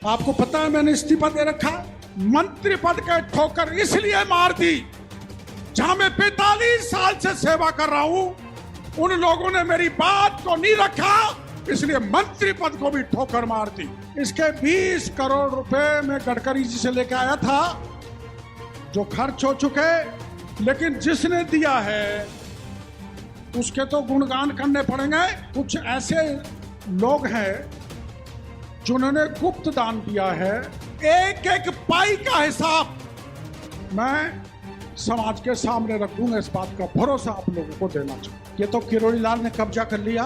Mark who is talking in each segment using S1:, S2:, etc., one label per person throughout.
S1: आपको पता है मैंने इस्तीफा दे रखा। मंत्री पद का ठोकर इसलिए मार दी, जहां मैं 45 साल से सेवा कर रहा हूं, उन लोगों ने मेरी बात को नहीं रखा, इसलिए मंत्री पद को भी ठोकर मार दी। इसके 20 करोड़ रुपए मैं गडकरी जी से लेके आया था, जो खर्च हो चुके, लेकिन जिसने दिया है उसके तो गुणगान करने पड़ेंगे। कुछ ऐसे लोग हैं जिन्होंने गुप्त दान दिया है, एक एक पाई का हिसाब मैं समाज के सामने रख दूंगा। इस बात का भरोसा आप लोगों को देना चाहिए। ये तो किरोड़ी लाल ने कब्जा कर लिया,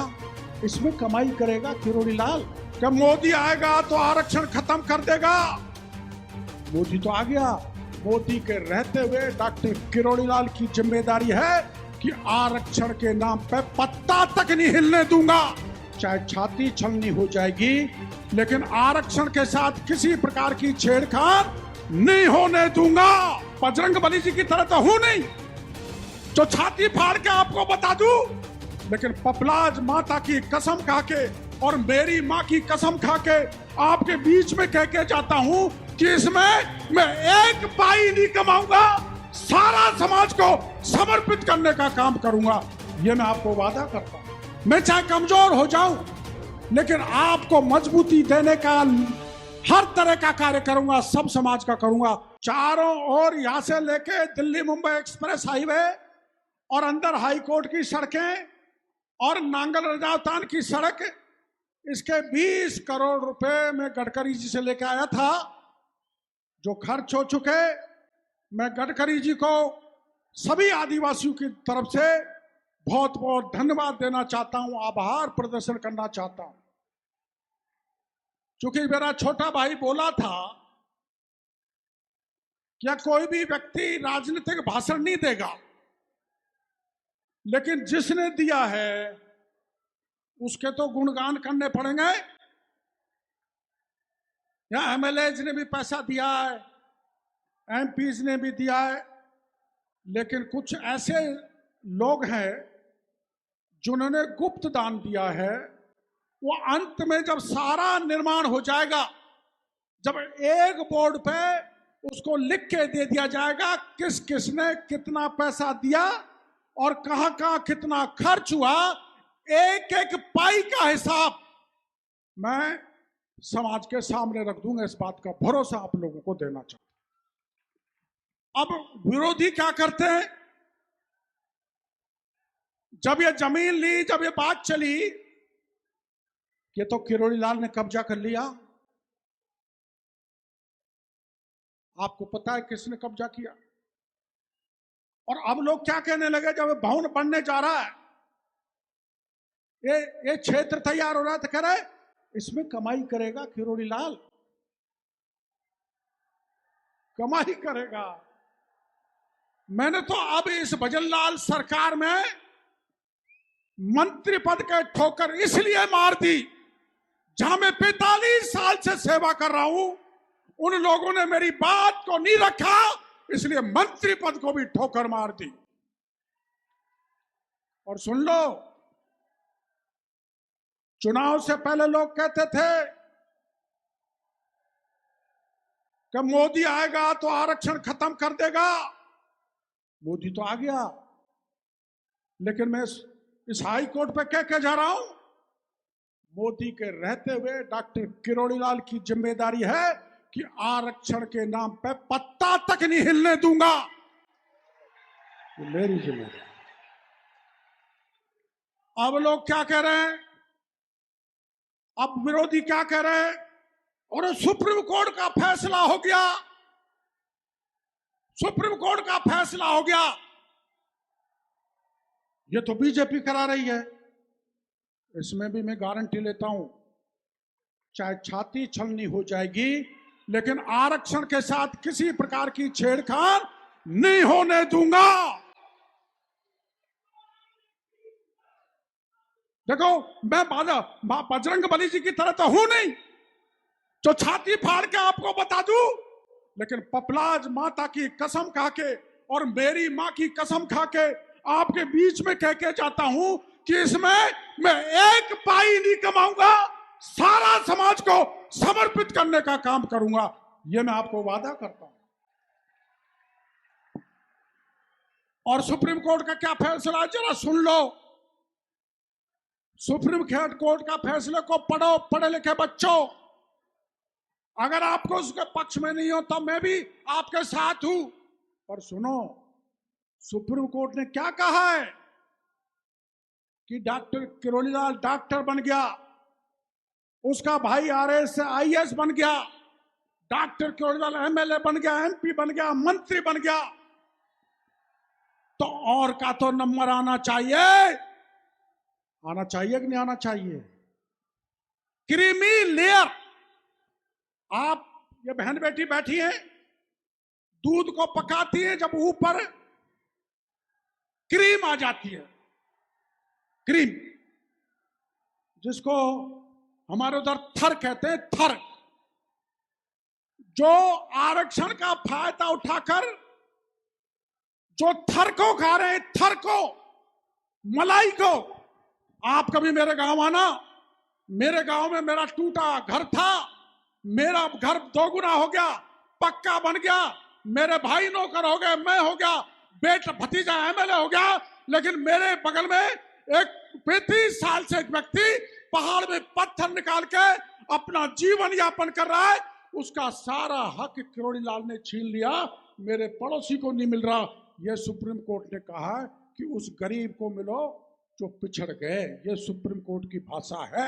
S1: इसमें कमाई करेगा किरोड़ी लाल। क्या मोदी आएगा तो आरक्षण खत्म कर देगा? मोदी तो आ गया। मोदी के रहते हुए डॉक्टर किरोड़ी लाल की जिम्मेदारी है कि आरक्षण के नाम पे पत्ता तक नहीं हिलने दूंगा। चाहे छाती छलनी हो जाएगी, लेकिन आरक्षण के साथ किसी प्रकार की छेड़छाड़ नहीं होने दूंगा। बजरंग बली जी की तरह तो हूं नहीं जो छाती फाड़ के आपको बता दूं, लेकिन पपलाज माता की कसम खा के और मेरी मां की कसम खा के आपके बीच में कह के जाता हूं कि इसमें मैं एक पाई नहीं कमाऊंगा, सारा समाज को समर्पित करने का काम करूंगा। ये मैं आपको वादा करता हूं। मैं चाहे कमजोर हो जाऊं, लेकिन आपको मजबूती देने का हर तरह का कार्य करूंगा, सब समाज का करूंगा। चारों ओर यहां से लेके दिल्ली मुंबई एक्सप्रेस हाईवे और अंदर हाई कोर्ट की सड़कें और नांगल रजावतान की सड़क, इसके 20 करोड़ रुपए मैं गडकरी जी से लेके आया था, जो खर्च हो चुके। मैं गडकरी जी को सभी आदिवासियों की तरफ से बहुत बहुत धन्यवाद देना चाहता हूं, आभार प्रदर्शन करना चाहता हूं। क्योंकि मेरा छोटा भाई बोला था क्या कोई भी व्यक्ति राजनीतिक भाषण नहीं देगा, लेकिन जिसने दिया है उसके तो गुणगान करने पड़ेंगे। या एमएलएज ने भी पैसा दिया है, एमपीज ने भी दिया है, लेकिन कुछ ऐसे लोग हैं जिन्होंने गुप्त दान दिया है। वो अंत में जब सारा निर्माण हो जाएगा, जब एक बोर्ड पे उसको लिख के दे दिया जाएगा किस किसने कितना पैसा दिया और कहां कहां कितना खर्च हुआ, एक एक पाई का हिसाब मैं समाज के सामने रख दूंगा। इस बात का भरोसा आप लोगों को देना चाहता हूं। अब विरोधी क्या करते हैं? जब ये जमीन ली, जब ये बात चली, ये तो किरोड़ी लाल ने कब्जा कर लिया। आपको पता है किसने कब्जा किया? और अब लोग क्या कहने लगे, जब भवन बनने जा रहा है, ये क्षेत्र तैयार हो रहा है, तो कह रहे इसमें कमाई करेगा किरोड़ी लाल, कमाई करेगा। मैंने तो अब इस भजनलाल सरकार में मंत्री पद के ठोकर इसलिए मार दी, जहां मैं 45 साल से सेवा कर रहा हूं, उन लोगों ने मेरी बात को नहीं रखा, इसलिए मंत्री पद को भी ठोकर मार दी। और सुन लो, चुनाव से पहले लोग कहते थे कि मोदी आएगा तो आरक्षण खत्म कर देगा। मोदी तो आ गया, लेकिन मैं इस हाई कोर्ट पे कह के जा रहा हूं, मोदी के रहते हुए डॉक्टर किरोड़ी लाल की जिम्मेदारी है कि आरक्षण के नाम पे पत्ता तक नहीं हिलने दूंगा। ये मेरी जिम्मेदारी। अब लोग क्या कह रहे हैं, अब विरोधी क्या कह रहे हैं, और सुप्रीम कोर्ट का फैसला हो गया, सुप्रीम कोर्ट का फैसला हो गया। ये तो बीजेपी करा रही है। इसमें भी मैं गारंटी लेता हूं, चाहे छाती छलनी हो जाएगी, लेकिन आरक्षण के साथ किसी प्रकार की छेड़छाड़ नहीं होने दूंगा। देखो, मैं बजरंग बली जी की तरह तो हूं नहीं जो छाती फाड़ के आपको बता दूं, लेकिन पपलाज माता की कसम खा के और मेरी मां की कसम खा के आपके बीच में कह के जाता हूं कि इसमें मैं एक पाई नहीं कमाऊंगा, सारा समाज को समर्पित करने का काम करूंगा, यह मैं आपको वादा करता हूं। और सुप्रीम कोर्ट का क्या फैसला है जरा सुन लो। सुप्रीम कोर्ट का फैसले को पढ़ो, पढ़े लिखे बच्चों। अगर आपको उसके पक्ष में नहीं हो तो मैं भी आपके साथ हूं, पर सुनो, सुप्रीम कोर्ट ने क्या कहा है कि डॉक्टर किरोड़ीलाल डॉक्टर बन गया, उसका भाई आरएएस से आईएएस बन गया, डॉक्टर किरोड़ीलाल एमएलए बन गया, एमपी बन गया, मंत्री बन गया, तो और का तो नंबर आना चाहिए कि नहीं आना चाहिए? Creamy layer. आप ये बहन बेटी बैठी हैं, दूध को पकाती है, जब ऊपर क्रीम आ जाती है, क्रीम जिसको हमारे उधर थर कहते हैं, थर, जो आरक्षण का फायदा उठाकर जो थर को खा रहे हैं, थर को, मलाई को। आप कभी मेरे गांव आना, मेरे गांव में मेरा टूटा घर था, मेरा घर दोगुना हो गया, पक्का बन गया, मेरे भाई नौकर हो गए, मैं हो गया, बेटा भतीजा एमएलए हो गया, लेकिन मेरे बगल में एक 35 साल से एक व्यक्ति पहाड़ में पत्थर निकाल के अपना जीवन यापन कर रहा है, उसका सारा हक किरोड़ीलाल ने छीन लिया, मेरे पड़ोसी को नहीं मिल रहा। यह सुप्रीम कोर्ट ने कहा कि उस गरीब को मिलो जो पिछड़ गए। यह सुप्रीम कोर्ट की भाषा है।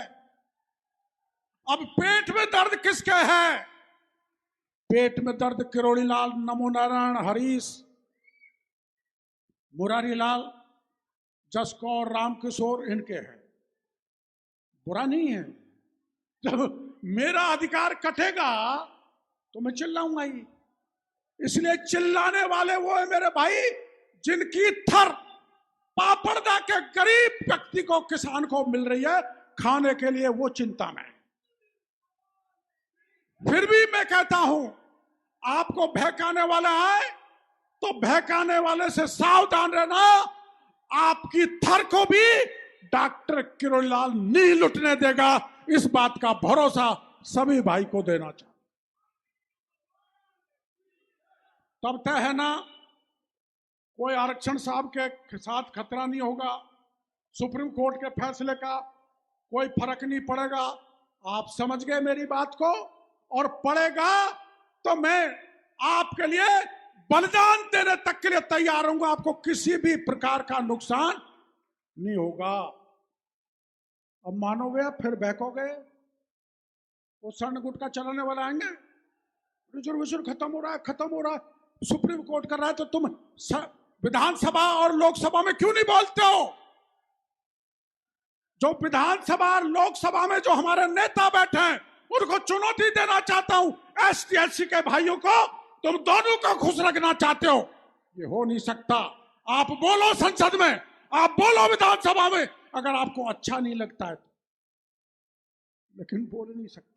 S1: अब पेट में दर्द किसके है? पेट में दर्द किरोड़ीलाल, नमो नारायण, हरीश, मुरारीलाल, जसकौर, रामकिशोर, इनके हैं। बुरा नहीं है। जब मेरा अधिकार कटेगा तो मैं चिल्लाऊंगा ही। इसलिए चिल्लाने वाले वो है मेरे भाई जिनकी थर पापड़दा के गरीब व्यक्ति को, किसान को मिल रही है खाने के लिए, वो चिंता में। फिर भी मैं कहता हूं, आपको बहकाने वाला है तो बहकाने वाले से सावधान रहना। आपकी थर को भी डॉक्टर किरोड़ीलाल नहीं लुटने देगा, इस बात का भरोसा सभी भाई को देना चाहिए। तब तय है ना, कोई आरक्षण साहब के साथ खतरा नहीं होगा, सुप्रीम कोर्ट के फैसले का कोई फर्क नहीं पड़ेगा। आप समझ गए मेरी बात को? और पड़ेगा तो मैं आपके लिए बलिदान देने तक के लिए तैयार रहूंगा। आपको किसी भी प्रकार का नुकसान नहीं होगा। अब मानोगे, फिर बहकोगे, वो स्वर्ण गुटका चलाने वाला आएंगे, रिजर्वेशन खत्म हो रहा है, सुप्रीम कोर्ट कर रहा है, तो तुम विधानसभा और लोकसभा में क्यों नहीं बोलते हो? जो विधानसभा और लोकसभा में जो हमारे नेता बैठे हैं, उनको चुनौती देना चाहता हूं। एसटी एससी के भाइयों को तुम दोनों को खुश रखना चाहते हो, ये हो नहीं सकता। आप बोलो संसद में, आप बोलो विधानसभा में, अगर आपको अच्छा नहीं लगता है तो, लेकिन बोल नहीं सकते।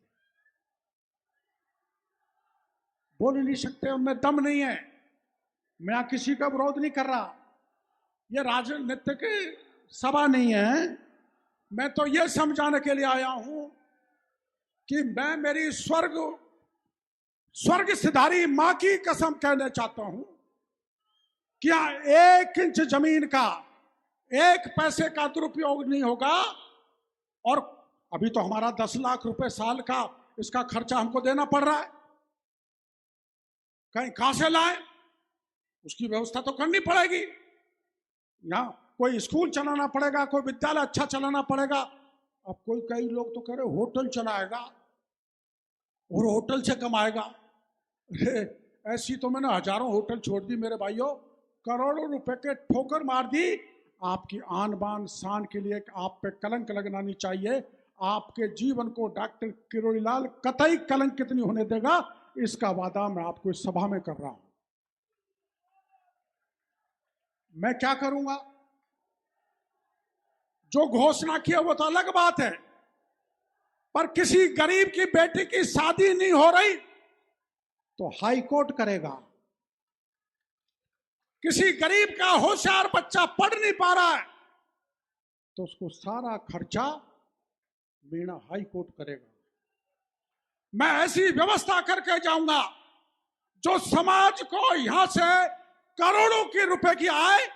S1: उनमें दम नहीं है। मैं किसी का विरोध नहीं कर रहा, ये राजनीतिक सभा नहीं है। मैं तो ये समझाने के लिए आया हूं कि मैं मेरी स्वर्ग सिधारी मां की कसम कहना चाहता हूं, क्या 1 इंच जमीन का 1 पैसे का दुरुपयोग नहीं होगा। और अभी तो हमारा 10 लाख रुपए साल का इसका खर्चा हमको देना पड़ रहा है, कहां से लाए, उसकी व्यवस्था तो करनी पड़ेगी। यहाँ कोई स्कूल चलाना पड़ेगा, कोई विद्यालय अच्छा चलाना पड़ेगा। अब कई लोग तो कह रहे होटल चलाएगा और होटल से कमाएगा। ऐसी तो मैंने हजारों होटल छोड़ दी मेरे भाइयों, करोड़ों रुपए के ठोकर मार दी। आपकी आन बान शान के लिए आप पे कलंक लगना नहीं चाहिए। आपके जीवन को डॉक्टर किरोड़ीलाल कतई कलंकित नहीं होने देगा, इसका वादा मैं आपको इस सभा में कर रहा हूं। मैं क्या करूंगा, जो घोषणा की है वो तो अलग बात है, पर किसी गरीब की बेटी की शादी नहीं हो रही तो हाई कोर्ट करेगा। किसी गरीब का होशियार बच्चा पढ़ नहीं पा रहा है तो उसको सारा खर्चा निर्णय हाई कोर्ट करेगा। मैं ऐसी व्यवस्था करके जाऊंगा जो समाज को यहां से करोड़ों के रुपए की आय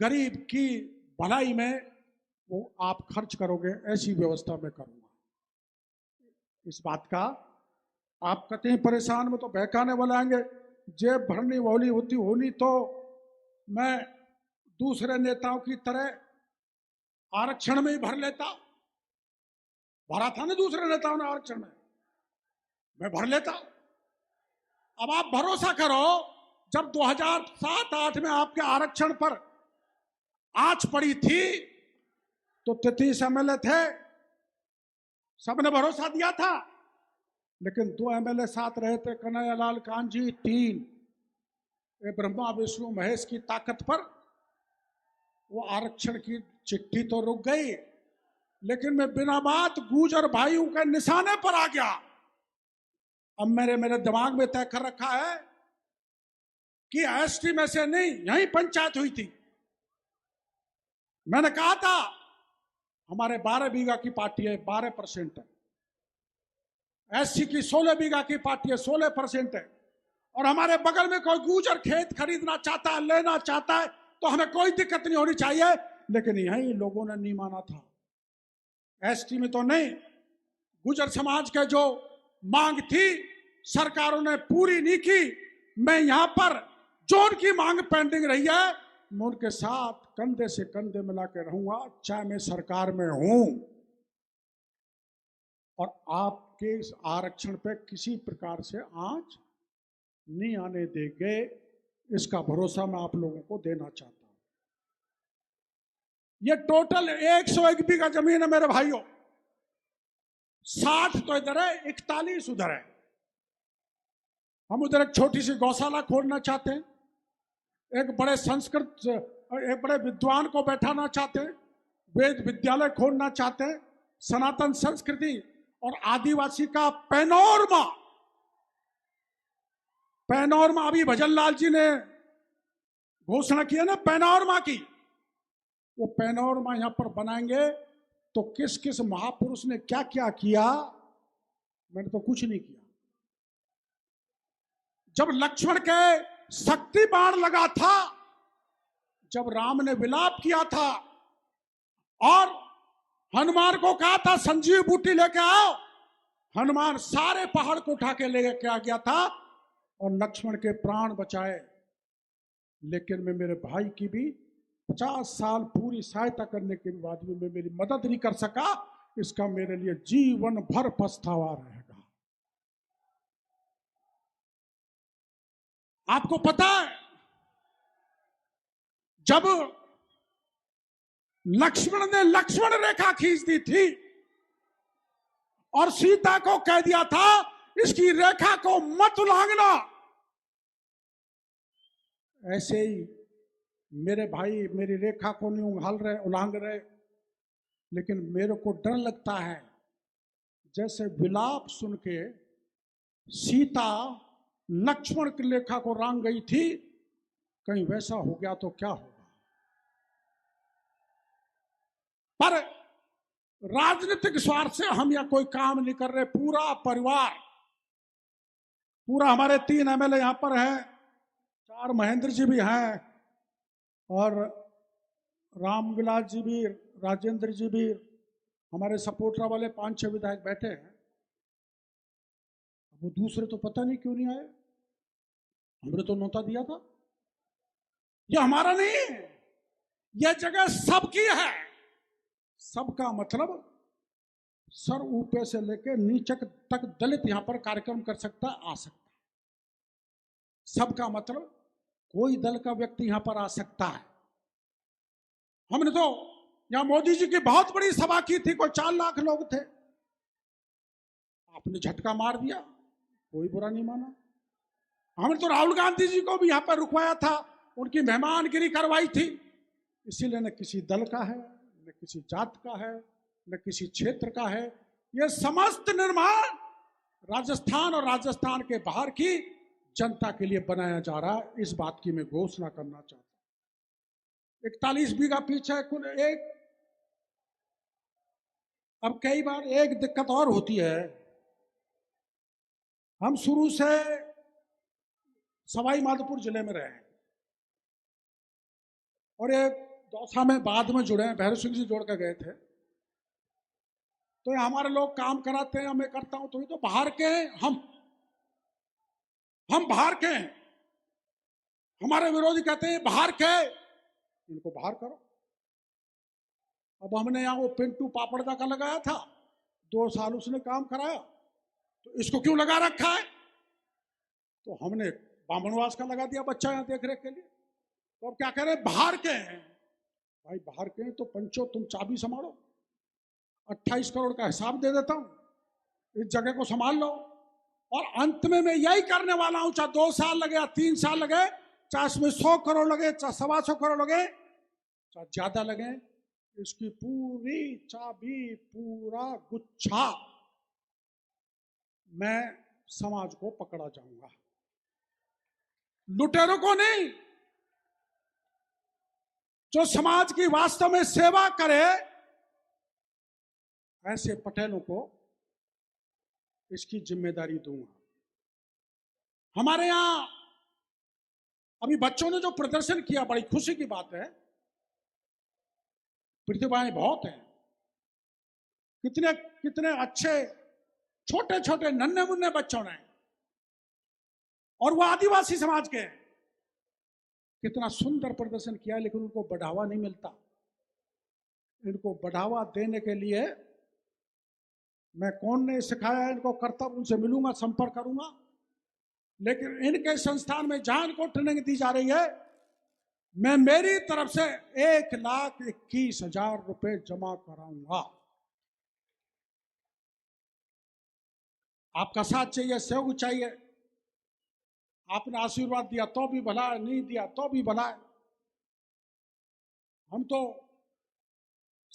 S1: गरीब की भलाई में वो आप खर्च करोगे, ऐसी व्यवस्था मैं करूंगा। इस बात का आप कहते हैं परेशान में तो बहकाने वाले आएंगे, जेब भरनी वाली होनी तो मैं दूसरे नेताओं की तरह आरक्षण में ही भर लेता। भरा था ना दूसरे नेताओं ने आरक्षण में, मैं भर लेता। अब आप भरोसा करो, जब 2007-8 में आपके आरक्षण पर आंच पड़ी थी तो 33 एमएलए थे, सबने भरोसा दिया था, लेकिन 2 एमएलए साथ रहे थे, कन्हैयालाल कांजी 3, ये ब्रह्मा विष्णु महेश की ताकत पर वो आरक्षण की चिट्ठी तो रुक गई, लेकिन मैं बिना बात गुर्जर भाइयों के निशाने पर आ गया। अब मेरे दिमाग में तय कर रखा है कि एसटी में से नहीं, यहीं पंचायत हुई थी। मैंने कहा था हमारे 12 बीघा की पार्टी है, 12% है, एससी की 16 बीघा की पार्टी है, 16% है, और हमारे बगल में कोई गुर्जर खेत खरीदना चाहता है, लेना चाहता है, तो हमें कोई दिक्कत नहीं होनी चाहिए। लेकिन यही लोगों ने नहीं माना था, एसटी में तो नहीं। गुर्जर समाज के जो मांग थी सरकारों ने पूरी नहीं की। मैं यहां पर जो उनकी मांग पेंडिंग रही है, मैं उनके साथ कंधे से कंधे मिला के रहूंगा, चाहे मैं सरकार में हूं। और आपके इस आरक्षण पे किसी प्रकार से आंच नहीं आने देंगे, इसका भरोसा मैं आप लोगों को देना चाहता हूं। ये टोटल 101 बीघा जमीन है मेरे भाइयों, 60 तो इधर है, 41 उधर है। हम उधर एक छोटी सी गौशाला खोलना चाहते हैं, एक बड़े विद्वान को बैठाना चाहते हैं, वेद विद्यालय खोलना चाहते हैं, सनातन संस्कृति और आदिवासी का पैनोरमा अभी भजन लाल जी ने घोषणा की है ना पैनोरमा की, वो पैनोरमा यहां पर बनाएंगे। तो किस किस महापुरुष ने क्या क्या किया, मैंने तो कुछ नहीं किया। जब लक्ष्मण के शक्ति बाण लगा था, जब राम ने विलाप किया था और हनुमान को कहा था संजीव बूटी लेके आओ, हनुमान सारे पहाड़ को उठा के लेके आ गया था और लक्ष्मण के प्राण बचाए। लेकिन मैं मेरे भाई की भी 50 साल पूरी सहायता करने के बाद भी मैं मेरी मदद नहीं कर सका, इसका मेरे लिए जीवन भर पछतावा रहेगा। आपको पता है, जब लक्ष्मण ने लक्ष्मण रेखा खींच दी थी और सीता को कह दिया था इसकी रेखा को मत उल्लंघना, ऐसे ही मेरे भाई मेरी रेखा को नहीं उल्लंघ रहे, लेकिन मेरे को डर लगता है जैसे विलाप सुन के सीता लक्ष्मण की रेखा को रंग गई थी, कहीं वैसा हो गया तो क्या होगा। पर राजनीतिक स्वार्थ से हम या कोई काम नहीं कर रहे, पूरा परिवार, पूरा हमारे 3 एमएलए यहां पर है, 4 महेंद्र जी भी हैं और रामविलास जी भी, राजेंद्र जी भी, हमारे सपोर्टर वाले 5-6 विधायक बैठे हैं। वो दूसरे तो पता नहीं क्यों नहीं आए, हमने तो न्योता दिया था। ये हमारा नहीं है, यह जगह सबकी है। सबका मतलब सर ऊपर से लेकर नीचे तक दलित यहां पर कार्यक्रम कर सकता है, आ सकता है। सबका मतलब कोई दल का व्यक्ति यहां पर आ सकता है। हमने तो यहां मोदी जी की बहुत बड़ी सभा की थी, कोई 4 लाख लोग थे, आपने झटका मार दिया, कोई बुरा नहीं माना। हमने तो राहुल गांधी जी को भी यहां पर रुकवाया था, उनकी मेहमानगिरी करवाई थी। इसीलिए न किसी दल का है, न किसी जात का है, न किसी क्षेत्र का है। यह समस्त निर्माण राजस्थान और राजस्थान के बाहर की जनता के लिए बनाया जा रहा है। इस बात की मैं घोषणा करना चाहता हूं। 41 बीघा पीछे कुल एक अब कई बार एक दिक्कत और होती है, हम शुरू से सवाई माधोपुर जिले में रहे हैं और ये दौसा में बाद में जुड़े हैं, भैरव सिंह जी जोड़ कर गए थे। तो ये हमारे लोग काम कराते हैं, मैं करता हूं, तो ये तो बाहर के हैं, हम बाहर के हैं। हमारे विरोधी कहते हैं बाहर के, इनको बाहर करो। अब हमने यहाँ वो पिंटू पापड़दा का लगाया था, 2 साल उसने काम कराया, तो इसको क्यों लगा रखा है? तो हमने बामनवास का लगा दिया बच्चा यहाँ देख रेख के लिए। तो अब क्या कह रहे हैं, बाहर के हैं। भाई बाहर के हैं तो पंचो तुम चाबी संभालो, 28 करोड़ का हिसाब दे देता हूं, इस जगह को संभाल लो। और अंत में मैं यही करने वाला हूं, चाहे 2 साल लगे या 3 साल लगे, चाहे इसमें 100 करोड़ लगे, चाहे 125 करोड़ लगे, चाहे ज्यादा लगे, इसकी पूरी चाबी, पूरा गुच्छा मैं समाज को पकड़ा जाऊंगा, लुटेरों को नहीं। जो समाज की वास्तव में सेवा करे, ऐसे पटेलों को इसकी जिम्मेदारी दूंगा। हमारे यहां अभी बच्चों ने जो प्रदर्शन किया, बड़ी खुशी की बात है, प्रतिभाएं बहुत हैं, कितने कितने अच्छे छोटे छोटे नन्हे मुन्ने बच्चों ने, और वो आदिवासी समाज के हैं, कितना सुंदर प्रदर्शन किया, लेकिन उनको बढ़ावा नहीं मिलता। इनको बढ़ावा देने के लिए मैं, कौन ने सिखाया इनको कर्तव्य, उनसे मिलूंगा, संपर्क करूंगा, लेकिन इनके संस्थान में जहां इनको ट्रेनिंग दी जा रही है, मैं मेरी तरफ से 1,21,000 रुपए जमा कराऊंगा। आपका साथ चाहिए, सहयोग चाहिए। आपने आशीर्वाद दिया तो भी भला है, नहीं दिया तो भी भला है। हम तो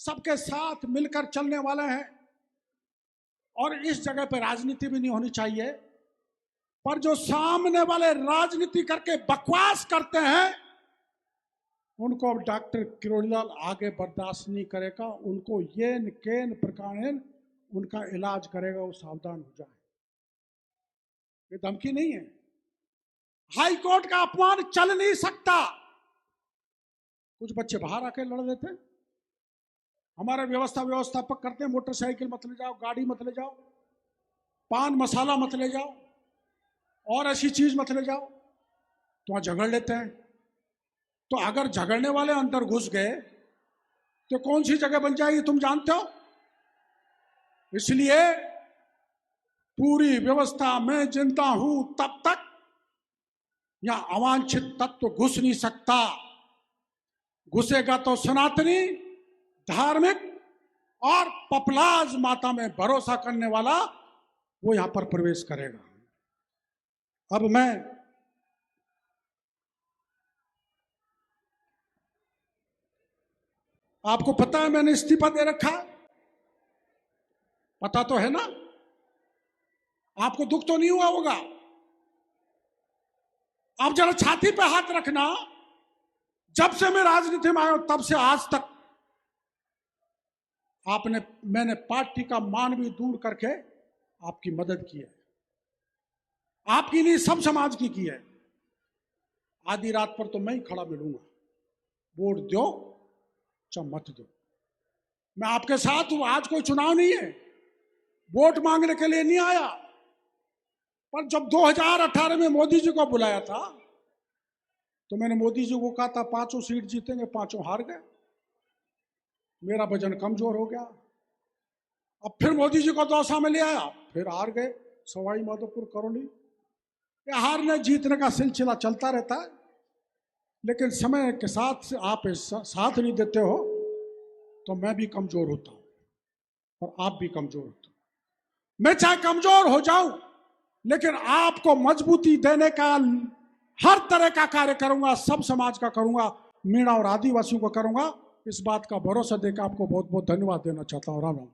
S1: सबके साथ मिलकर चलने वाले हैं, और इस जगह पे राजनीति भी नहीं होनी चाहिए। पर जो सामने वाले राजनीति करके बकवास करते हैं, उनको अब डॉक्टर किरोड़ीलाल आगे बर्दाश्त नहीं करेगा। उनको येन केन प्रकार उनका इलाज करेगा, वो सावधान हो जाए। ये धमकी नहीं है। हाई कोर्ट का अपमान चल नहीं सकता। कुछ बच्चे बाहर आके लड़ लेते हैं, हमारे व्यवस्थापक करते हैं, मोटरसाइकिल मत ले जाओ, गाड़ी मत ले जाओ, पान मसाला मत ले जाओ, और ऐसी चीज मत ले जाओ, तो वहां झगड़ लेते हैं। तो अगर झगड़ने वाले अंदर घुस गए तो कौन सी जगह बन जाएगी, तुम जानते हो। इसलिए पूरी व्यवस्था में जिंदा हूं तब तक यहां अवांछित तत्व घुस नहीं सकता। घुसेगा तो सनातनी, धार्मिक और पपलाज माता में भरोसा करने वाला वो यहां पर प्रवेश करेगा। अब मैं आपको पता है मैंने इस्तीफा दे रखा है, पता तो है ना। आपको दुख तो नहीं हुआ होगा। आप जरा छाती पे हाथ रखना, जब से मैं राजनीति में आया हूं तब से आज तक मैंने पार्टी का मान भी दूर करके आपकी मदद की है। आपकी नहीं, सब समाज की है। आधी रात पर तो मैं ही खड़ा मिलूंगा, वोट दो चाहे मत दो, मैं आपके साथ हूं। आज कोई चुनाव नहीं है, वोट मांगने के लिए नहीं आया। पर जब 2018 में मोदी जी को बुलाया था, तो मैंने मोदी जी को कहा था 5 सीट जीतेंगे, 5 हार गए, मेरा वजन कमजोर हो गया। अब फिर मोदी जी को दौसा में ले आया, फिर हार गए, सवाई माधोपुर, करौली। हारने जीतने का सिलसिला चलता रहता है, लेकिन समय के साथ आप साथ नहीं देते हो तो मैं भी कमजोर होता हूं और आप भी कमजोर होते हो। मैं चाहे कमजोर हो जाऊं, लेकिन आपको मजबूती देने का हर तरह का कार्य करूंगा, सब समाज का करूंगा, मीणा और आदिवासियों को करूंगा। इस बात का भरोसा देकर आपको बहुत बहुत धन्यवाद देना चाहता हूं। राम राम।